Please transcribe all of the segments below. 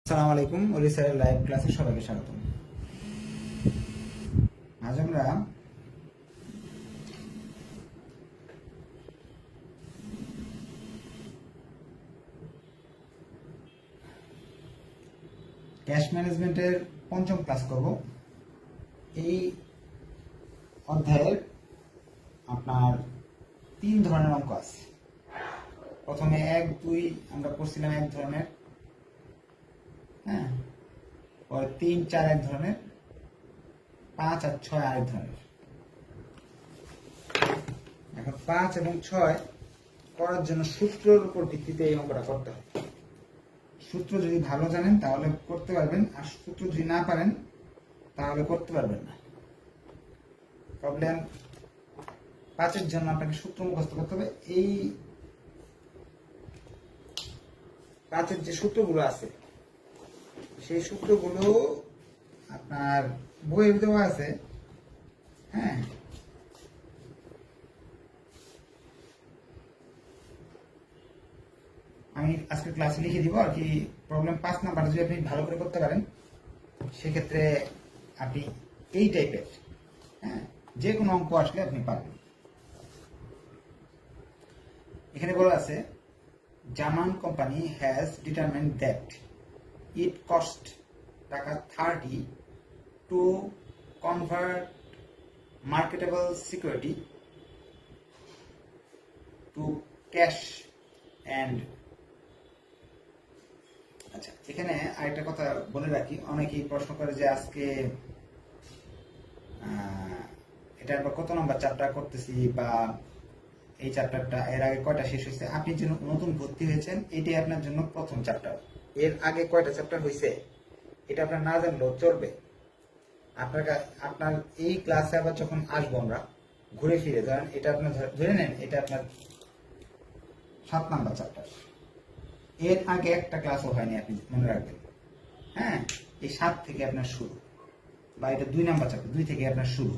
আসসালামু আলাইকুম, ওলি স্যারের লাইভ ক্লাসে সবাইকে স্বাগতম। আজ আমরা ক্যাশ ম্যানেজমেন্টের পঞ্চম ক্লাস করব। এই অধ্যায়ের আপনার 3 ধরনের অঙ্ক আছে। প্রথমে 1, 2 আমরা করছিলাম এক ধরনের, হ্যাঁ, পরে 3, 4 এক ধরনের, 5 আর 6 আরেক ধরনের। এখন 5 এবং 6 করার জন্য সূত্রের উপর ভিত্তিতে এই অঙ্কটা করতে হয়। সূত্র যদি ভালো জানেন তাহলে করতে পারবেন, আর সূত্র যদি না পারেন তাহলে করতে পারবেন না। প্রবলেম 5-এর জন্য আপনাকে সূত্র মুখস্থ করতে হবে। এই 5-এর যে সূত্রগুলো আছে সেই সূত্রগুলো আপনার বইয়ে দেওয়া আছে, হ্যাঁ। আমি আজকে ক্লাসে লিখে দিব আর কি। প্রবলেম 5 নাম্বার যদি আপনি ভালো করে করতে পারেন সেক্ষেত্রে আপনি এই টাইপের, হ্যাঁ, যে কোনো অঙ্ক আসলে আপনি পারবেন। এখানে বলা আছে, Zaman company has determined that it cost taka 30 to convert marketable security to cash and. আচ্ছা, এখানে আরেকটা কথা বলে রাখি, অনেকেই প্রশ্ন করে যে আজকে এটা আমরা কত নম্বর চ্যাপ্টার করতেছি, বা এই চ্যাপ্টারটা এর আগে কয়টা শেষ হয়েছে। আপনি যে নতুন ভর্তি হয়েছেন এটাই আপনার জন্য প্রথম চ্যাপ্টার। এর আগে কয়টা চ্যাপ্টার হয়েছে এটা আপনার না জানলেও চলবে। আপনার এই ক্লাসে আবার যখন আসবো আমরা ঘুরে ফিরে, ধরেন এটা আপনার ধরে নেন এটা আপনার 7 নাম্বার চ্যাপ্টার। এর আগে একটা ক্লাসও হয়নি, আপনি মনে রাখবেন, হ্যাঁ। এই 7 থেকে আপনার শুরু, বা এটা 2 নাম্বার চ্যাপ্টার, 2 থেকে আপনার শুরু।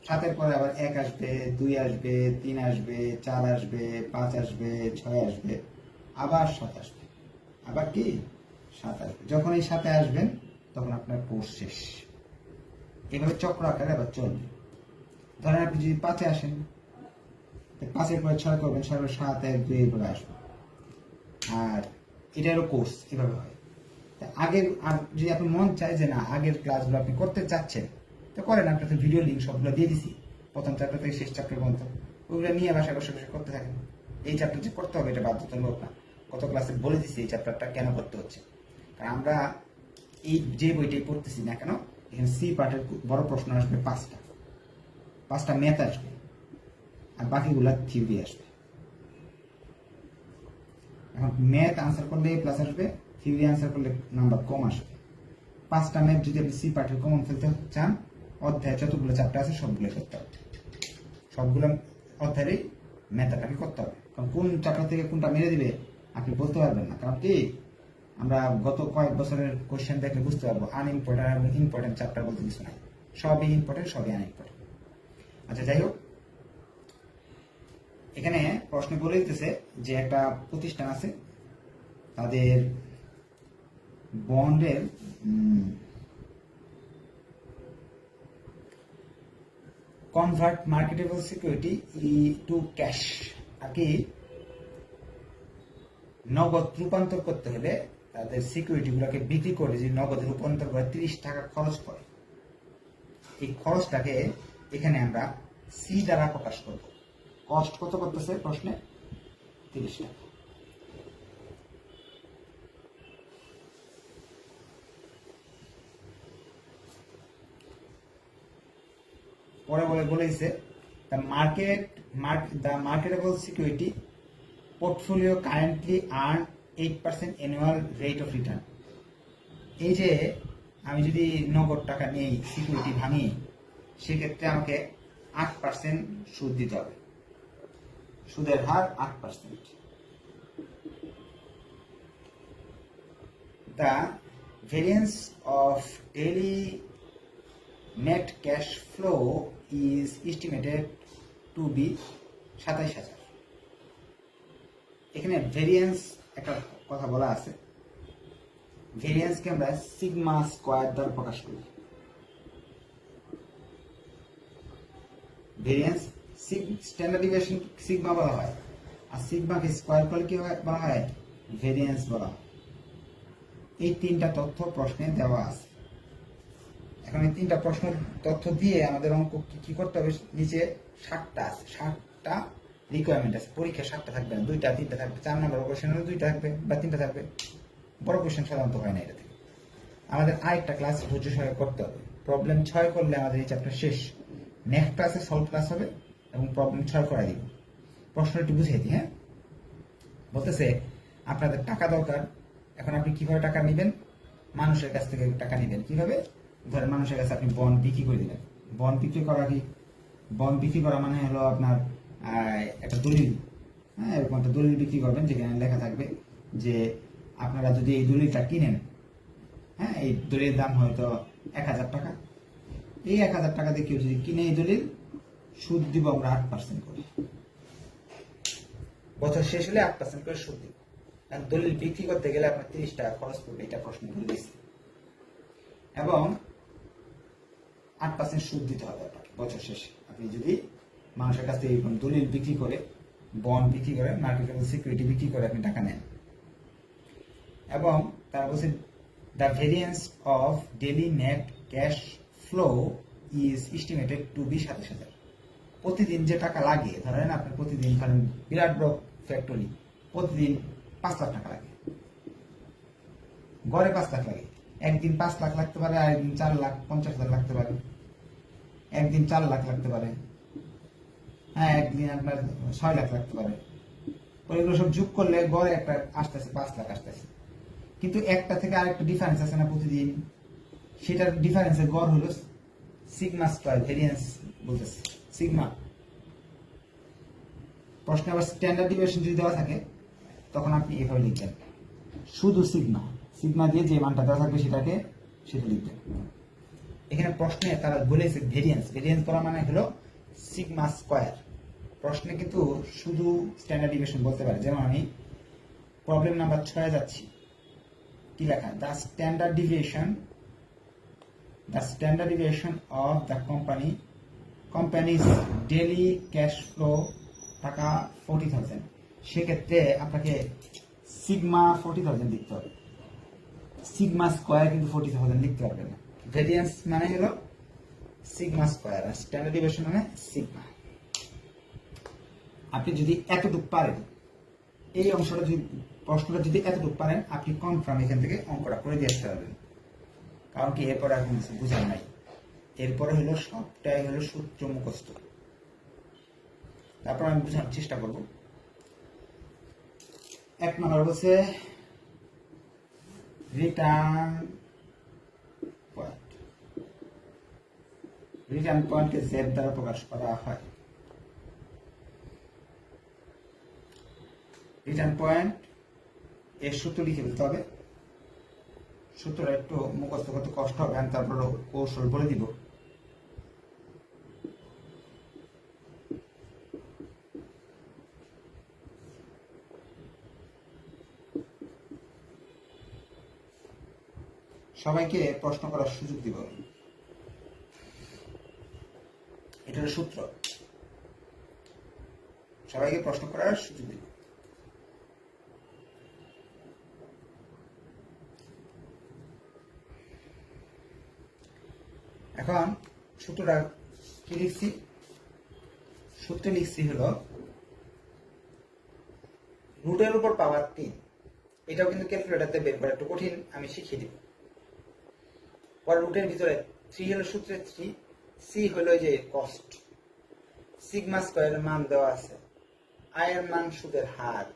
7-এর পরে আবার 1 আসবে, 2 আসবে, 3 আসবে, 4 আসবে, 5 আসবে, 6 আসবে, আবার 7 আসবে, আবার কি 7 আসবে। যখন এই 7-এ আসবেন তখন আপনার কোর্স শেষ। এভাবে চক্র আকারে আবার চলবে। ধরেন আপনি যদি 5-এ আসেন, 5-এর পরে 6 করবেন, 6 এর 7, 1, 2 এইভাবে আসবে। আর এটারও কোর্স এভাবে হয়। আগের, আর যদি আপনি মন চায় যে না আগের ক্লাসগুলো আপনি করতে চাচ্ছেন তো করেন, আপনাদের ভিডিও লিঙ্ক সবগুলো দিয়ে দিছি, প্রথম চ্যাপ্টার থেকে শেষ চ্যাপ্টার পর্যন্ত। ওইগুলো নিয়ে বাসায় বসে বসে করতে থাকেন। এই চ্যাপ্টার যে করতে হবে এটা বাধ্যতামূলক না। গত ক্লাসে বলে দিছি এই চ্যাপ্টারটা কেন করতে হচ্ছে। কারণ আমরা এই যে বইটাই পড়তেছি না কেন, এখানে সি পার্টের বড় প্রশ্ন আসবে 5টা ম্যাথ আসবে, আর বাকিগুলা থিওরি আসবে। এখন ম্যাথ আনসার করলে প্লাস আসবে, থিওরি আনসার করলে নাম্বার কম আসবে। 5টা ম্যাথ যদি আপনি সি পার্টের কমন ফেলতে চান, অধ্যায় যতগুলো চ্যাপ্টার আছে সবগুলো করতে হবে। সবগুলো অধ্যায়েরই ম্যাথ আপনাকে করতে হবে। কারণ কোন চ্যাপ্টার থেকে কোনটা মেরে দিবে আপনি বলতে পারবেন না। কারণ কি, আমরা গত কয়েক বছরের কোশ্চেন দেখলে বুঝতে পারবো আনইম্পর্টেন্ট এবং ইম্পর্টেন্ট চ্যাপ্টার বলতে কিছু নাই। সবই ইম্পর্টেন্ট, সবই আনইম্পর্টেন্ট। আচ্ছা, যাই হোক, এখানে প্রশ্ন বলে দিতেছে যে একটা প্রতিষ্ঠান আছে, তাদের বন্ডের convert marketable security to cash, আর কি নগদ রূপান্তর করতে হলে তাদের সিকিউরিটি গুলোকে বিক্রি করে যদি নগদে রূপান্তর করে 30 টাকা খরচ করে। এই খরচটাকে এখানে আমরা সি দ্বারা প্রকাশ করব। কস্ট কত করতেছে প্রশ্নে? 30 টাকা। পরে বলেছে the marketable security portfolio currently earn 8% annual rate of return. এই যে আমি যদি নগদ টাকা নিয়ে সিকিউরিটি ভাঙি, সেক্ষেত্রে আমাকে 8% সুদ দিতে হবে। সুদের হার 8%। The variance of daily net cash flow is estimated to be 27,000। এখানে ভেরিয়েন্স একটা কথা বলা আছে, ভেরিয়েন্সকে আমরা সিগমা স্কয়ার দ্বারা প্রকাশ করি। ভেরিয়েন্স স্ট্যান্ডার্ড ডিভিয়েশন সিগমা বলা হয়, আর সিগমাকে স্কয়ার করলে কি বলা হয়? ভেরিয়েন্স বলা হয়। এই তিনটা তথ্য প্রশ্নে দেওয়া আছে। এখন এই তিনটা প্রশ্ন তথ্য দিয়ে আমাদের অঙ্ক কি করতে হবে? নিচে 7টা আছে, 7টা রিকোয়ারমেন্ট আছে। পরীক্ষা 7টা থাকবে না, 2টা 3টা থাকবে। 4 নম্বর কোশ্চেন হলে 2টা থাকবে বা 3টা থাকবে। বড় কোশ্চেন সাধারণত হয় না এটা থেকে। আমাদের আরেকটা ক্লাস ধৈর্য সহকারে করতে হবে। প্রবলেম 6 করলে আমাদের এই চ্যাপ্টার শেষ। নেক্সট ক্লাসে সলভ ক্লাস হবে এবং প্রবলেম 6 করাই দিব। প্রশ্ন একটু বুঝিয়ে দিই। হ্যাঁ, বলতেছে আপনাদের টাকা দরকার। এখন আপনি কিভাবে টাকা নেবেন? মানুষের কাছ থেকে টাকা নেবেন। কিভাবে? ধরেন মানুষের কাছে আপনি বন্ড বিক্রি করে দিলেন। বন্ড বিক্রি করা কি? বন্ড বিক্রি করা মানে হলো আপনার একটা দলিল। হ্যাঁ, এরকম একটা দলিল বিক্রি করবেন যেখানে লেখা থাকবে যে আপনারা যদি এই দলিলটা কিনেন, হ্যাঁ, এই দলিলের দাম হয়তো 1000 টাকা। এই 1000 টাকা দিয়ে কেউ যদি কিনে এই দলিল, সুদ দিব আমরা 8% করে। বছর শেষ হলে 8% করে সুদ দিব। কারণ দলিল বিক্রি করতে গেলে আপনার 30 টাকা খরচ পড়বে, এটা প্রশ্ন বলে দিচ্ছে। এবং 8% সুদ দিতে হবে আপনাকে বছর শেষে। আপনি যদি মানুষের কাছ থেকে এরকম দলিল বিক্রি করে, বন্ড বিক্রি করে, মার্কেট সিকিউরিটি বিক্রি করে আপনি টাকা নেন। এবং তার বলছে the variance of daily net cash flow is estimated to be 27,000। প্রতিদিন যে টাকা লাগে, ধরেন আপনি প্রতিদিন ধরেন বিরাট বড় ফ্যাক্টরি, প্রতিদিন 5 লাখ টাকা লাগে, গড়ে 5 লাখ লাগে। একদিন 5 লাখ লাগতে পারে, আরেকদিন 4,50,000 লাগতে পারে, একদিন 4 লাখ লাগতে পারে, হ্যাঁ, একদিন আপনার 6 লাখ লাগতে পারে। এগুলো সব যোগ করলে গড়ে একটা আসতেছে 5 লাখ আসতেছে। কিন্তু একটা থেকে আরেকটা ডিফারেন্স আছে না প্রতিদিন, সেটার ডিফারেন্সের গড় হলো সিগমা স্কয়ার। ভেরিয়েন্স বলতেছে সিগমা। প্রশ্নে আবার স্ট্যান্ডার্ড ডিভিয়েশন যদি দেওয়া থাকে তখন আপনি এভাবে লিখবেন, শুধু সিগমা। সিগমা দিয়ে যে মানটা দেওয়া থাকবে সেটা লিখবেন। এখানে প্রশ্নে তারা বলেছে ভেরিয়েন্স। ভেরিয়েন্স করা মানে হলো সিগমা স্কয়ার। প্রশ্নে কিন্তু শুধু স্ট্যান্ডার্ড ডিভিয়েশন বলতে পারে। যেমন আমি প্রবলেম নাম্বার 6 যাচ্ছি, কি লেখা? The standard deviation of the companies daily cash flow টাকা 40,000। সেক্ষেত্রে আপনাকে সিগমা 40,000 লিখতে হবে। সিগমা স্কয়ার কিন্তু 40,000 লিখতে পারবেন না। ভেরিয়েন্স মানে হলো সিগমা স্কয়ার, আর স্ট্যান্ডার্ড ডিভিয়েশন মানে সিগমা। আপনি যদি এতটুকু পারেন, এই অংশটা যদি, প্রশ্নটা যদি এতটুকু পারেন, আপনি কনফার্ম এখান থেকে অঙ্কটা করে দিয়ে আসতে পারবেন। কারণ কি, এরপরে আর কিছু বোঝার নাই। এরপরে হলো সবটাই হলো সূত্র মুখস্থ। তারপর আমি বোঝানোর চেষ্টা করব। 1 নম্বর বলছে রিটার্ন পয়েন্ট। রিটার্ন পয়েন্টকে জেড দ্বারা প্রকাশ করা হয়। রিটার্ন পয়েন্ট এর সূত্র লিখে ফেলতে হবে। সূত্রটা একটু মুখস্থ করতে কষ্ট হবে, আমি তারপর কৌশল বলে দিব। সবাইকে প্রশ্ন করার সুযোগ দিব। এটা হলো সূত্র, সবাইকে প্রশ্ন করার সুযোগ দিব। এখন সূত্রটা কি লিখছি? সূত্রে লিখছি হলো রুটের উপর পাওয়ার 3। এটাও কিন্তু ক্যালকুলেটরতে বের করা একটু কঠিন, আমি শিখিয়ে দিব। পরে রুটের ভিতরে 3 হলো সূত্রে 3, সি হলো যে কস্ট, সিগমা স্কয়ারের মান দেওয়া আছে, আয়ের মান সুদের হার,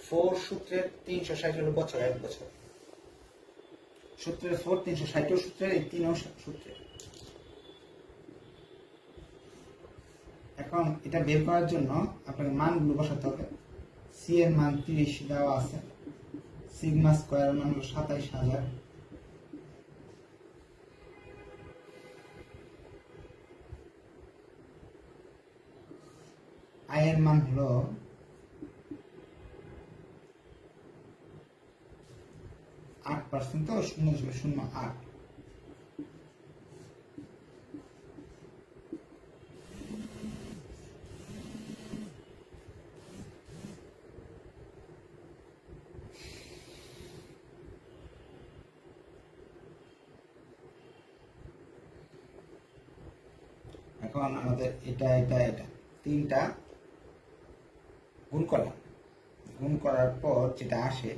4 সূত্রের 360 হলো বছর, 1 বছর। সূত্রের 4 360 সূত্রের, এই 3 সূত্রের। এখন এটা বের করার জন্য আপনাকে মানগুলো বসাতে হবে। সি এর মান 30 দেওয়া আছে, সিগমা স্কয়ার মান হলো 27,000, আয়ের মান হলো 8% তো 0.08। এখন আমাদের এটা এটা এটা তিনটা গুণ করলাম, গুণ করার পর যেটা আসে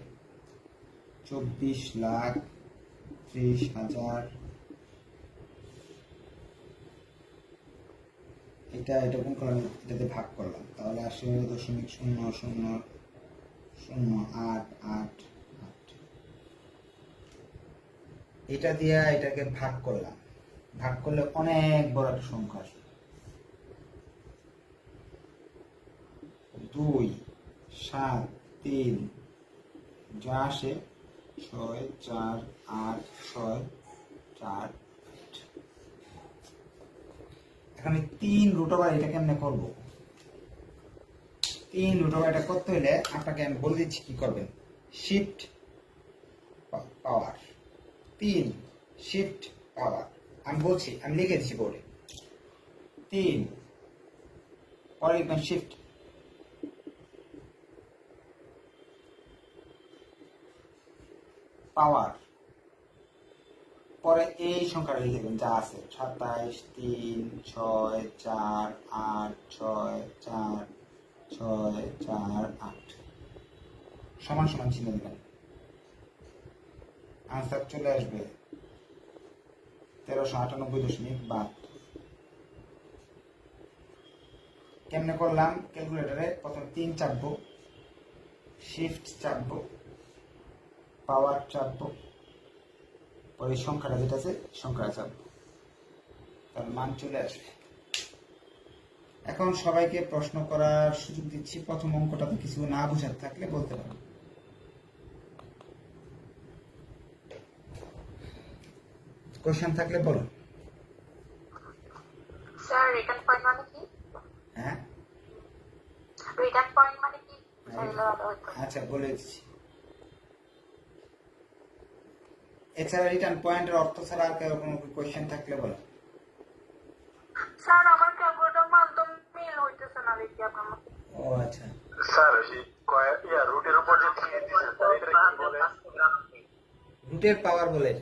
24,30,000, এটা এটা গুণ করলাম, এটাতে ভাগ করলাম, তাহলে আসে 0.000888। এটা দিয়ে এটাকে ভাগ করলাম, ভাগ করলে অনেক বড় একটা সংখ্যা আসবে। 2, 7, 3 যা আসে 6, 4, 8, 6, 4, 8। এখন 3√, এটা কেমনে করব? 3√, এটা করতে হলে আপনাকে আমি বলে দিচ্ছি কি করবেন। শিফট পাওয়ার 3, শিফট পাওয়ার, আমি বলছি, আমি লিখে দিচ্ছি বোর্ডে। 3 পরে লিখবেন শিফট পাওয়ার, পরে এই সংখ্যাটা লিখে দেবেন যা আছে 27, 3, 6, 4, 8, 6, 4, 6, 4, 8 সমান সমান চিহ্ন দেবেন। আনসার চলে আসবে 1398.72। কেমনে করলাম? ক্যালকুলেটরে প্রথম 3 চাপবো, শিফট চাপবো, পাওয়ার চাপবো, পরে সংখ্যাটা যেটা আছে সংখ্যাটা চাপবো, তার মান চলে আসবে। এখন সবাইকে প্রশ্ন করার সুযোগ দিচ্ছি। প্রথম অঙ্কটাতে কিছু না বোঝার থাকলে বলতে পারেন। কোশ্চেন থাকলে বলুন। স্যার রিটার্ন পয়েন্ট মানে কি? হ্যাঁ, রিটার্ন পয়েন্ট মানে কি? আচ্ছা বলে দিচ্ছি। এছাড়া রিটার্ন পয়েন্টের অর্থ ছাড়া আর কেউ কোনো কোশ্চেন থাকলে বলো। স্যার আমার ক্যালকুলেটর মান তো মিল হইতেছে না, দেখি আপনার মতে। ও আচ্ছা, স্যার এই রুটের উপর যে দিয়ে দিয়েছেন স্যার, এটা কি বলে? রুটের পাওয়ার বলে।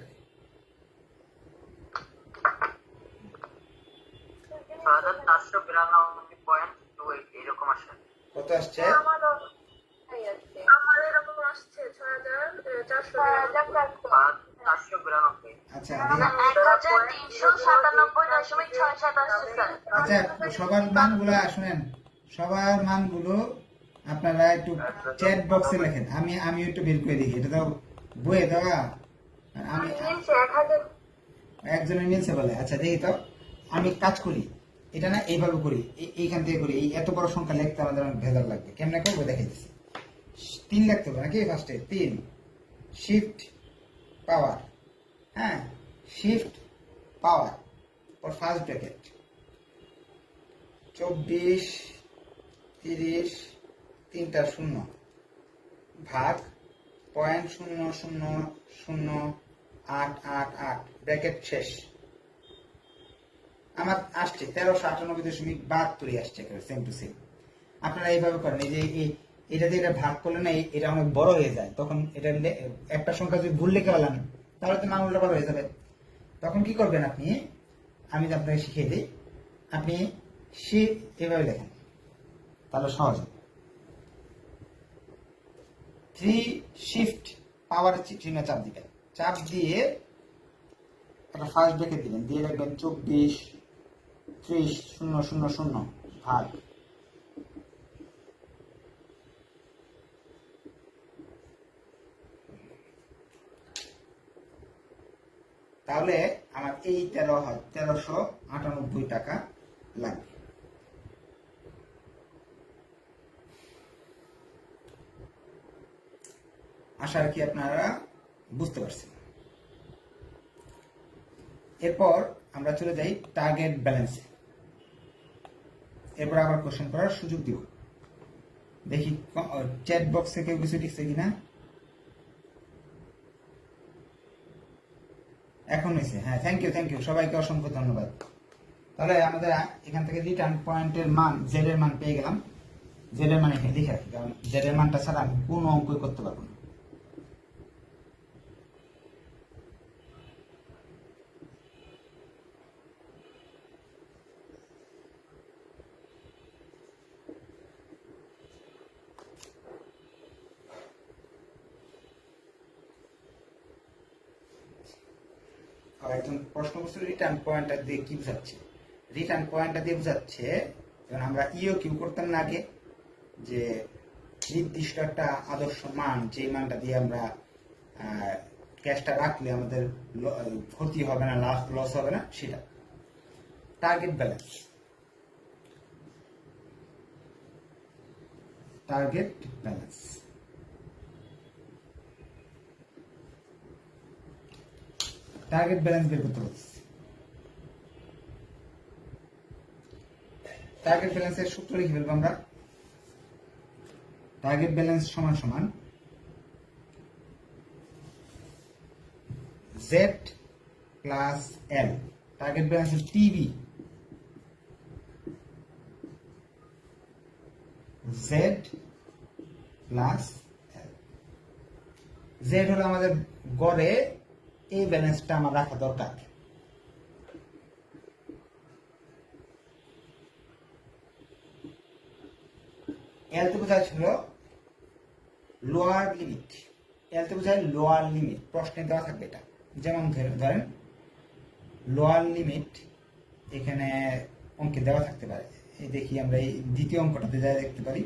6492.28 এরকম আসে। কত আসছে? আমার এরকম আসছে 6492। আচ্ছা, 1397.67 আসছে স্যার। আচ্ছা, সবার মানগুলো শুনেন, সবার মানগুলো আপনারা একটু চ্যাট বক্সে লেখেন। আমি একটু বের করে দিই, এটা তো বইয়ে দেওয়া। আমি মিলছে 1000। একজনের মিলছে বলে, আচ্ছা দেখি তো। আমি কাজ করি, এটা না এইভাবে করি, এইখান থেকে করি। এই এত বড় সংখ্যা লিখতে আমাদের অনেক ভেজাল লাগবে। কেমনে করবো দেখাইতেছি। 3 লিখতে হবে নাকি? ফার্স্টে 3 শিফট পাওয়ার, হ্যাঁ, শিফট পাওয়ার, পর ফার্স্ট ব্র্যাকেট 24, 30, 3টা 0 ভাগ 0.000888 ব্র্যাকেট শেষ। আমার আসছে 1398.72 আসছে, সেম টু সেম। আপনারা এইভাবে করেন, এই যে এটা দিয়ে এটা ভাগ করলে না, এটা অনেক বড় হয়ে যায়। তখন এটা একটা সংখ্যা যদি ভুল লিখে পেলাম, তাহলে তো মান উল্টাপাল্টা হয়ে যাবে। তখন কি করবেন আপনি, আমি আপনাকে শিখিয়ে দিই। আপনি এভাবে লেখেন, তাহলে সহজ হবে। 3 শিফট পাওয়ার চিহ্ন চাপ দিবেন, চাপ দিয়ে একটা ফার্স্ট ব্র্যাকেট দিবেন, দিয়ে রাখবেন 24, 30, 000 ভাগ তাহলে আমার এই 1398 টাকা লাগবে। আশা রাখি আপনারা বুঝতে পারছেন। এরপর আমরা চলে যাই টার্গেট ব্যালেন্সে। এরপর আবার কোশ্চেন করার সুযোগ দিব। দেখি চ্যাট বক্সে কেউ কিছু লিখছে কিনা। এখন হয়েছে, হ্যাঁ, থ্যাংক ইউ সবাইকে অসংখ্য ধন্যবাদ। তাহলে আমাদের এখান থেকে রিটার্ন পয়েন্টের মান জেড এর মান পেয়ে গেলাম। জেড এর মান এখানে লিখে রাখি, কারণ জেড এর মানটা ছাড়া আমি কোনো অঙ্কই করতে পারবো না। আর একজন প্রশ্ন করছিল রিটার্ন পয়েন্টটা দিয়ে কি বোঝাচ্ছে। রিটার্ন পয়েন্টটা দিয়ে বোঝাচ্ছে, যেমন আমরা ইও কিউ করতাম না আগে, যে নির্দিষ্ট একটা আদর্শ মান, যে মানটা দিয়ে আমরা ক্যাশটা রাখলে আমাদের ক্ষতি হবে না, লস হবে না, সেটা target balance. Target balance target balance বের করতে বলছি। টার্গেট ব্যালেন্সের সূত্র লিখে ফেলবো আমরা। টার্গেট ব্যালেন্স সমান সমান Z plus L. Target balance TB, Z plus L. Z হলো আমাদের গড়ে এই ব্যালেন্সটা আমার রাখা দরকার। এল তো বোঝাচ্ছিল লোয়ার লিমিট, এল তো বোঝায় লোয়ার লিমিট, প্রশ্নে দেওয়া থাকবে এটা। যেমন ধরেন লোয়ার লিমিট এখানে অঙ্কে দেওয়া থাকতে পারে। এই দেখি আমরা এই দ্বিতীয় অঙ্কটাতে যা দেখতে পারি,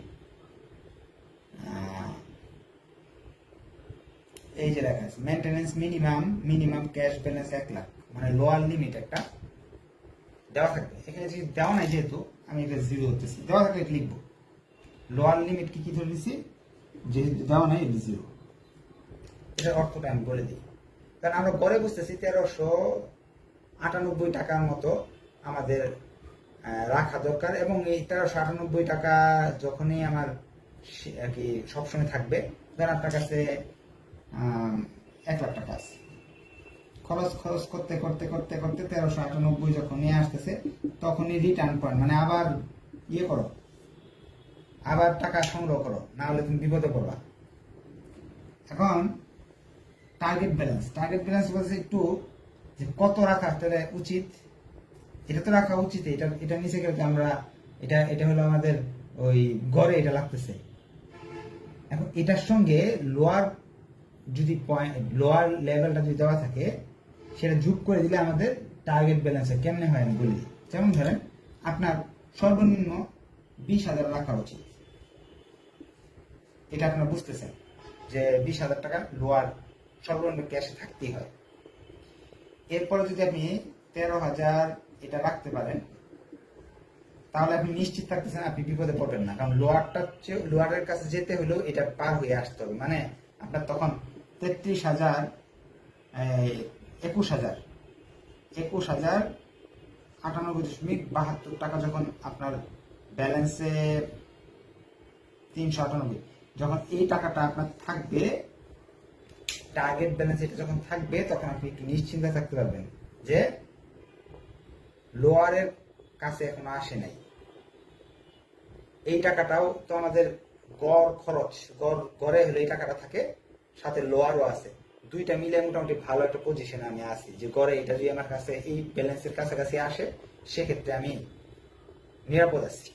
এই যে লেখা আছে maintenance minimum cash balance 1 lakh, মানে লোয়ার লিমিট একটা দেওয়া থাকবে। এখানে যদি দেওয়া নাই, যেহেতু আমি এটা জিরো করতেছি, দেওয়া থাকলে এটা লিখবো। লোয়ার লিমিট কি ধরে দিচ্ছি, যেহেতু দেওয়া নাই এটা জিরো। এটার অর্থটা আমি বলে দিই, কারণ আমরা পরে বুঝতেছি 1398 টাকার মতো আমাদের রাখা দরকার, এবং এই 1398 টাকা যখনই আমার আর কি সবসময় থাকবে, ধরেন আপনার কাছে 1 লাখ টাকা আছে, খরচ করতে করতে করতে করতে 1398 যখন নিয়ে আসতেছে, তখনই রিটার্ন পয়েন্ট, মানে আবার ইয়ে করো, আবার টাকা সংগ্রহ করো, না হলে তুমি বিপদে পড়বা। এখন টার্গেট ব্যালেন্স বলছে একটু যে কত রাখা তাহলে উচিত, এটা তো রাখা উচিত, এটা নিচে গেলে আমরা এটা হলো আমাদের ওই গড়ে এটা লাগতেছে। এখন এটার সঙ্গে লোয়ার যদি লোয়ার লেভেলটা যদি দেওয়া থাকে, সেটা যোগ করে দিলে আমাদের টার্গেট ব্যালেন্সে কেমনে হয় আমি বলি। যেমন ধরেন আপনার সর্বনিম্ন 20,000 রাখা উচিত, এটা আপনারা বুঝতেছেন যে 20,000 টাকা লোয়ার সর্বনিম্ন ক্যাশে থাকতেই হয়। এরপরে যদি আপনি 13,000 এটা রাখতে পারেন, তাহলে আপনি নিশ্চিত থাকতেছেন আপনি বিপদে পড়বেন না, কারণ লোয়ারের কাছে যেতে হলেও এটা পার হয়ে আসতে হবে। মানে আপনার তখন 33,000 21,098.72 টাকা যখন আপনার ব্যালেন্সে 398, যখন এই টাকাটা আপনার থাকবে, টার্গেট ব্যালেন্স এটা যখন থাকবে, তখন আপনি একটু নিশ্চিন্তে থাকতে পারবেন যে লোয়ারের কাছে এখনো আসে নাই। এই টাকাটাও তো আমাদের গড় খরচ, গড়ে হলে এই টাকাটা থাকে, সাথে লোয়ারও আছে, দুইটা মিলে মোটামুটি ভালো একটা পজিশনে আমি আছি, যে গড়ে এটা যদি আমার কাছে এই ব্যালেন্সের কাছাকাছি আসে, সেক্ষেত্রে আমি নিরাপদ আছি।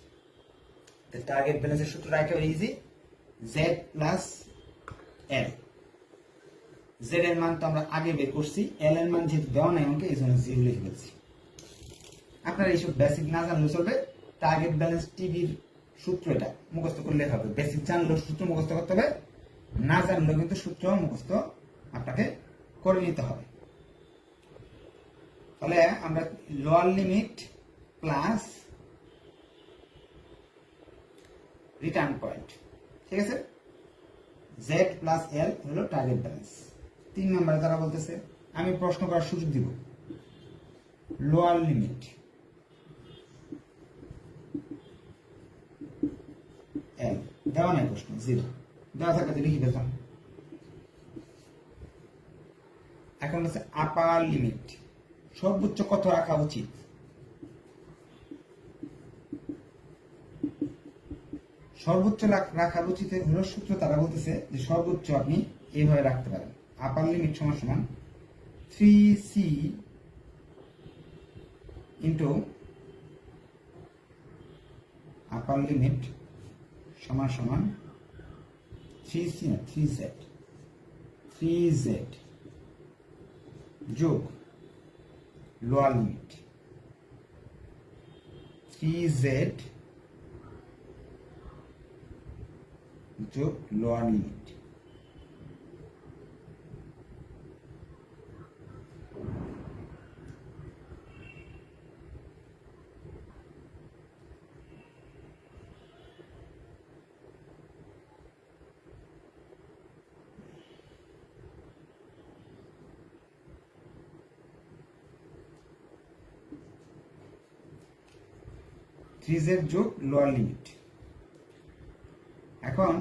টার্গেট ব্যালেন্সের সূত্রটা একেবারে easy, Z plus L. Z এর মান তো আমরা আগে বের করছি, এল এর মান যেহেতু দেওয়া নাই আমাকে, এই জন্য জিরো লিখে ফেলছি। আপনারা এইসব বেসিক না জানলেও চলবে, টার্গেট ব্যালেন্স টিভির সূত্র এটা মুখস্থ করলে হবে। বেসিক জানলেও সূত্র মুখস্থ করতে হবে, না জানলেও কিন্তু সূত্র মুখস্থ আপনাকে করে নিতে হবে। তাহলে আমরা lower limit plus return point, ঠিক আছে, জেড প্লাস এল হলো টার্গেট ব্যালেন্স। 3 নম্বরে তারা বলতেছে, আমি প্রশ্ন করার সুযোগ দিব, লোয়ার লিমিট এল দেওয়া নাই, প্রশ্ন জিরো দেওয়া থাকলে লিখে ফেলতাম। এখন হচ্ছে আপার লিমিট, সর্বোচ্চ কত রাখা উচিত? সর্বোচ্চ রাখা উচিত হলো সূত্র তারা বলতেছে যে সর্বোচ্চ আপনি এইভাবে রাখতে পারেন, আপার লিমিট সমান সমান 3c ইন্টু আপার লিমিট সমান সমান 3c না 3z যোগ লোয়ার লিমিট 3z যোগ লোয়ার লিমিট। থ্রি যোগ লোয়ার লিমিট। এখন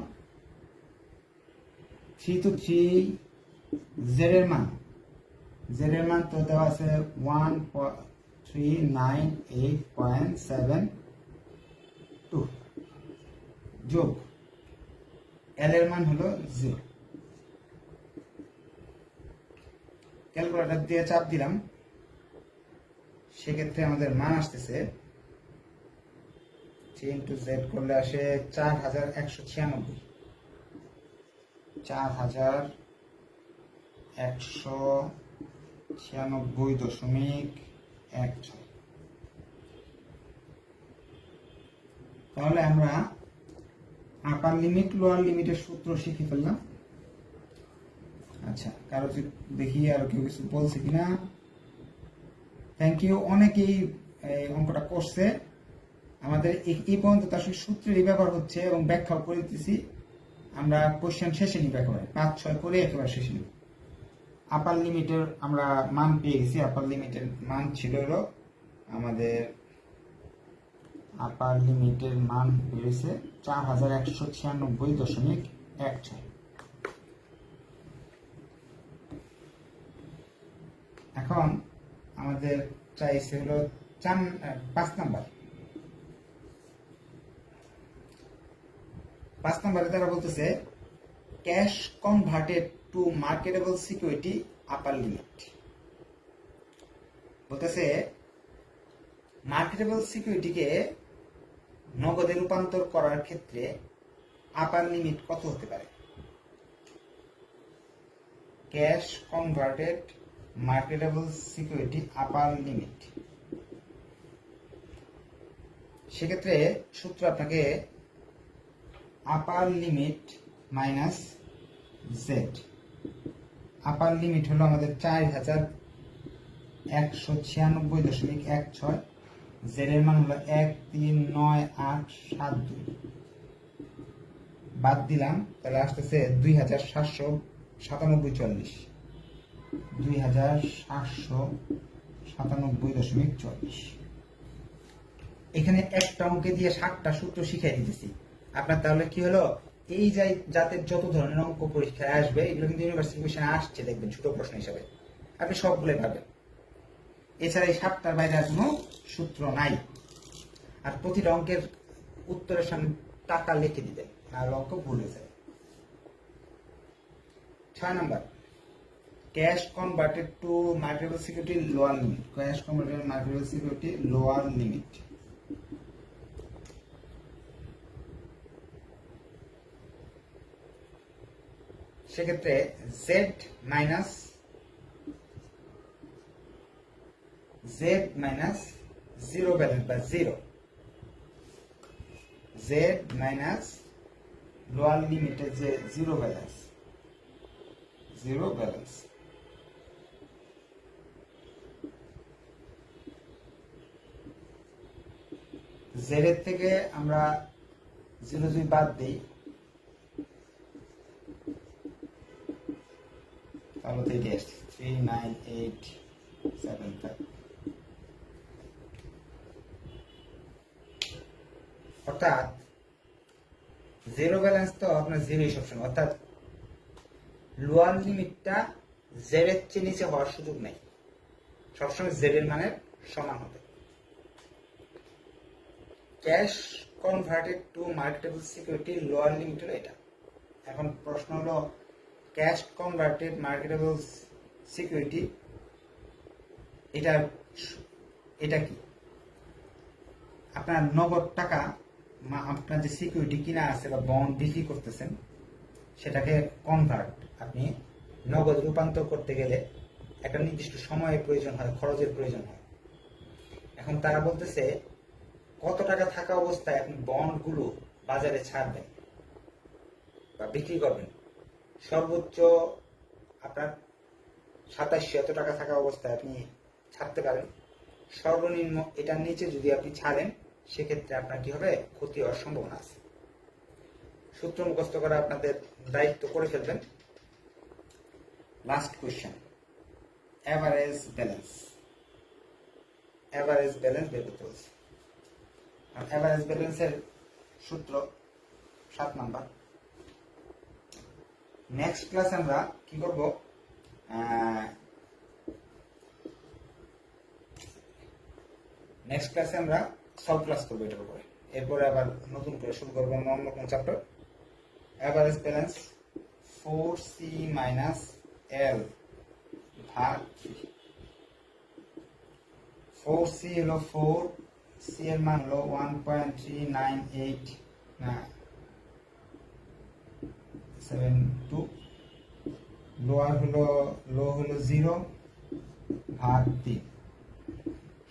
3 তো 3 জেড এর মান তো দেওয়া আছে 1398.72 যোগ এল এর মান হলো 0। ক্যালকুলেটর দিয়ে চাপ দিলাম, সেক্ষেত্রে আমাদের মান আসতেছে 3 ইন্টু জেড করলে আসে 4196, 4196.16। তাহলে আমরা আপার লিমিট লোয়ার লিমিটের সূত্র শিখে ফেললাম। আচ্ছা, কারো দেখি আর কেউ কিছু বলছে কিনা। থ্যাংক ইউ, অনেকেই অঙ্কটা করছে। আমাদের এই পর্যন্ত আসলে সূত্রেরই ব্যবহার হচ্ছে এবং ব্যাখ্যাও করে দিতেছি। আমরা কোশ্চেন শেষে নিব, একেবারে 5-6 করে একেবারে শেষে নিব। আপার লিমিটের আমরা মান পেয়ে গেছি। আপার লিমিটের মান ছিল হলো আমাদের আপার লিমিটের মান বেড়েছে 4196.16। এখন আমাদের চাইছে হলো 5 নাম্বার। 5 নাম্বারে তারা বলতেছে cash converted to marketable security upper limit. বলতেছে মার্কেটেবল সিকিউরিটিকে নগদে রূপান্তর করার ক্ষেত্রে আপার লিমিট কত হতে পারে? ক্যাশ কনভার্টেড মার্কেটেবল সিকিউরিটি আপার লিমিট। সেক্ষেত্রে সূত্র আপনাকে আপার লিমিট মাইনাস জেড। আপার লিমিট হলো আমাদের 4196.16, জেড এর মান হলো 139872। বাদ দিলাম, তাহলে আসতেছে 2797.40, 2797.40। এখানে একটা অঙ্কে দিয়ে 7টা সূত্র শিখিয়ে দিতেছি আপনার। তাহলে কি হলো, এই যাতে যত ধরনের অঙ্ক পরীক্ষায় আসবে এগুলো কিন্তু ইউনিভার্সিটি কোশ্চেন আসছে, দেখবেন ছোট প্রশ্ন হিসাবে আপনি সবগুলোই পাবেন। এছাড়া এই 7টার বাইরে আর কোনো সূত্র নাই। আর প্রতিটা অঙ্কের উত্তরের সামনে টাকা লিখে দিবেন, নাহলে অঙ্ক ভুল হয়ে যাবে। 6 number, cash converted to marketable security lower limit. Cash converted marketable security lower limit. সেক্ষেত্রে জেড মাইনাস জিরো ব্যালেন্স বা জিরো, জেড মাইনাস লোয়ার লিমিটে যে জিরো ব্যালেন্স, জেড এর থেকে আমরা 0 যদি বাদ দিই তাহলে তো এটি আসছে 39875। অর্থাৎ জিরো ব্যালেন্স তো আপনার জিরোই সবসময়, অর্থাৎ লোয়ার লিমিটটা জেড এর চেয়ে নিচে হওয়ার সুযোগ নেই, সবসময় জেড এর মানের সমান হবে। Cash converted to marketable security lower limit হলো এটা। এখন প্রশ্ন হলো ক্যাশ কনভার্টেড মার্কেটেবল সিকিউরিটি এটা কি? আপনার নগদ টাকা আপনার যে সিকিউরিটি কিনা আছে বা বন্ড বিক্রি করতেছেন সেটাকে কনভার্ট, আপনি নগদ রূপান্তর করতে গেলে একটা নির্দিষ্ট সময়ের প্রয়োজন হয়, খরচের প্রয়োজন হয়। এখন তারা বলতেছে কত টাকা থাকা অবস্থায় আপনি বন্ডগুলো বাজারে ছাড়বেন বা বিক্রি করবেন। সর্বোচ্চ আপনার 2700 টাকা থাকা অবস্থায় আপনি ছাড়তে পারেন। সর্বনিম্ন এটার নিচে যদি আপনি ছাড়েন সেক্ষেত্রে আপনার কি হবে, ক্ষতি হওয়ার সম্ভাবনা আছে। সূত্র মুখস্থ করা আপনাদের দায়িত্ব, করে ফেলবেন। Last question, average balance. Average balance বের করতে বলছে। আর এভারেজ ব্যালেন্সের সূত্র 7 নাম্বার। নেক্সট ক্লাসে আমরা কি করব, নেক্সট ক্লাসে আমরা সলভ ক্লাস করবো এটার উপরে। এরপরে আবার নতুন করে শুরু করবো অন্য কোন chapter. Average balance 4C minus L ভাগ 4C হলো 4, C এর মান হলো 1.39872, লোয়ার হলো 0 ভাগ 3।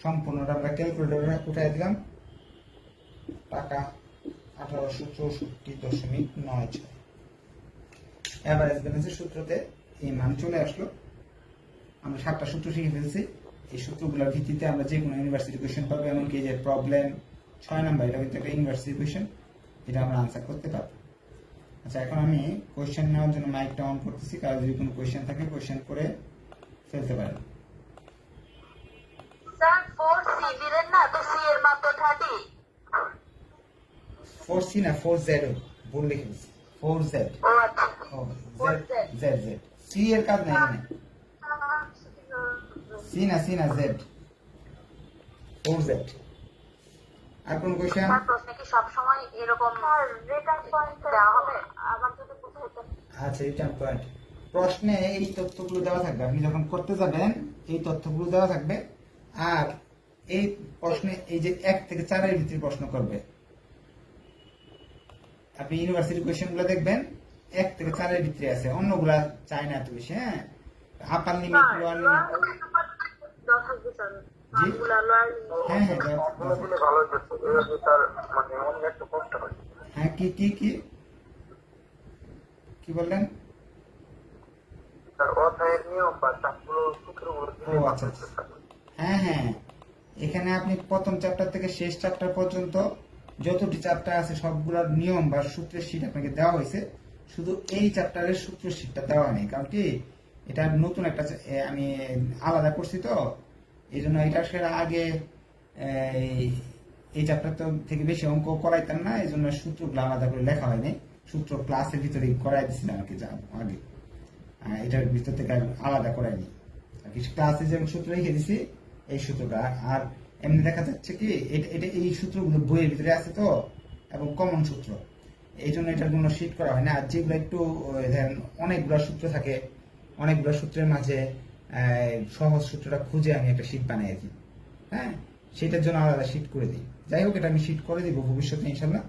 সম্পূর্ণটা আমরা ক্যালকুলেটরে উঠাই দিলাম, টাকা 1864.96। এভারেজ ব্যালেন্সের সূত্রতে এই মান চলে আসলো। আমরা 7টা সূত্র শিখে ফেলছি। এই সূত্রগুলোর ভিত্তিতে আমরা যে কোনো ইউনিভার্সিটি কোয়েশ্চেন পাবো, এমনকি যে প্রবলেম 6 নাম্বার, এটা কিন্তু একটা ইউনিভার্সিটি কোয়েশ্চেন, এটা আমরা আনসার করতে পারবো। আচ্ছা, এখন আমি কোয়েশ্চেন নেওয়ার জন্য মাইকটা অন করতেছি। কারো যদি কোনো কোয়েশ্চেন থাকে কোয়েশ্চেন করে ফেলতে পারেন। স্যার 4C দিলেন না, তো C এর মান তো 30। 4C না 4Z, ভুল লিখে দিচ্ছি, 4Z। ও আচ্ছা, ও 4Z। Z। C এর কাজ নাই এখানে, C না Z, 4Z। আর কোন কোয়েশ্চেন? স্যার প্রশ্নে কি সব সময় এরকম রিটার্ন পয়েন্ট দেওয়া হবে? আমার যদি বুঝাইতেন। আচ্ছা, রিটার্ন পয়েন্ট প্রশ্নে এই তথ্যগুলো দেওয়া থাকবে, আপনি যখন করতে যাবেন এই তথ্যগুলো দেওয়া থাকবে। আর এই প্রশ্নে এই যে 1 থেকে 4 এর ভিতরে প্রশ্ন করবে, আপনি ইউনিভার্সিটি কোয়েশ্চেন গুলো দেখবেন 1 থেকে 4 এর ভিতরে আছে, অন্যগুলা চাই না এত বেশি। হ্যাঁ, আপার লিমিট, লোয়ার লিমিট। জি, হ্যাঁ হ্যাঁ ভালো হচ্ছে। তার মানে এমন একটা প্রশ্ন হয়। হ্যাঁ, কি বললেন? তার অধ্যায়ের নিয়ম বা চাপগুলো সুখের উপর ও আচ্ছা, হ্যাঁ, এখানে আপনি প্রথম চ্যাপ্টার থেকে শেষ চ্যাপ্টার পর্যন্ত যতটি চ্যাপ্টার আছে সবগুলোর নিয়ম বা সূত্রের শীট আপনাকে দেওয়া হয়েছে। শুধু এই চ্যাপ্টারের সূত্রের শীটটা দেওয়া নেই, কারণ কি এটা নতুন একটা আমি আলাদা করছি, তো এই জন্য এটা আগে এই চ্যাপ্টার থেকে বেশি অঙ্ক করাইতাম না, এই জন্য সূত্রগুলো আলাদা করে লেখা হয়নি। সূত্র ক্লাসের ভিতরে করাই দিচ্ছিলাম আর কি আগে, এটার ভিতর থেকে আলাদা করাইনি। ক্লাসে যে সূত্র রেখে দিছি এই সূত্রটা। আর এমনি দেখা যাচ্ছে কি এটা এই সূত্রগুলো বইয়ের ভিতরে আছে তো, এবং কমন সূত্র, এই জন্য এটার কোনো শীট করা হয় না। আর যেগুলো একটু ধরেন অনেকগুলো সূত্র থাকে, অনেকগুলো সূত্রের মাঝে সহজ সূত্রটা খুঁজে আমি একটা শীট বানাই আর কি। হ্যাঁ, সেটার জন্য আলাদা শীট করে দিই। যাই হোক, এটা আমি শীট করে দিব ভবিষ্যতে ইনশাল্লাহ।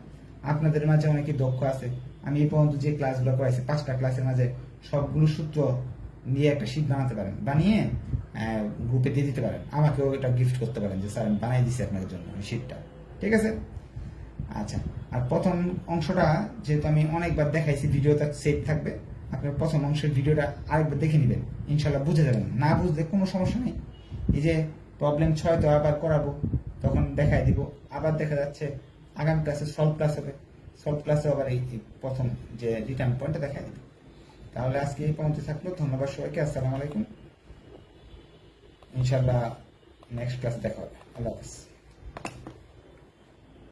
আপনাদের মাঝে অনেকে দক্ষ আছে, আমি এই পর্যন্ত যে ক্লাসগুলো করাইছি 5টা ক্লাসের মাঝে সবগুলো সূত্র নিয়ে একটা শীট বানাতে পারেন, বানিয়ে গ্রুপে দিয়ে দিতে পারেন, আমাকেও এটা গিফট করতে পারেন যে স্যার আমি বানাই দিচ্ছি আপনাদের জন্য শীটটা। ঠিক আছে? আচ্ছা, আর প্রথম অংশটা যেহেতু আমি অনেকবার দেখাইছি, ভিডিওটা সেভ থাকবে, আপনার প্রথম অংশের ভিডিওটা আরেকবার দেখে নেবেন, ইনশাল্লাহ বুঝে যাবেন। না বুঝলে কোনো সমস্যা নেই, এই যে প্রবলেম 6 তো আবার করাবো, তখন দেখাই দিব। আবার দেখা যাচ্ছে আগামী ক্লাসে সলভ ক্লাস হবে, সলভ ক্লাসে আবার এই প্রথম যে রিটার্ন পয়েন্টটা দেখাই দিব। তাহলে আজকে এই পর্যন্ত থাকলো। ধন্যবাদ সবাইকে, আসসালামু আলাইকুম। ইনশাল্লাহ নেক্সট ক্লাস দেখা হবে। আল্লাহ হাফেজ।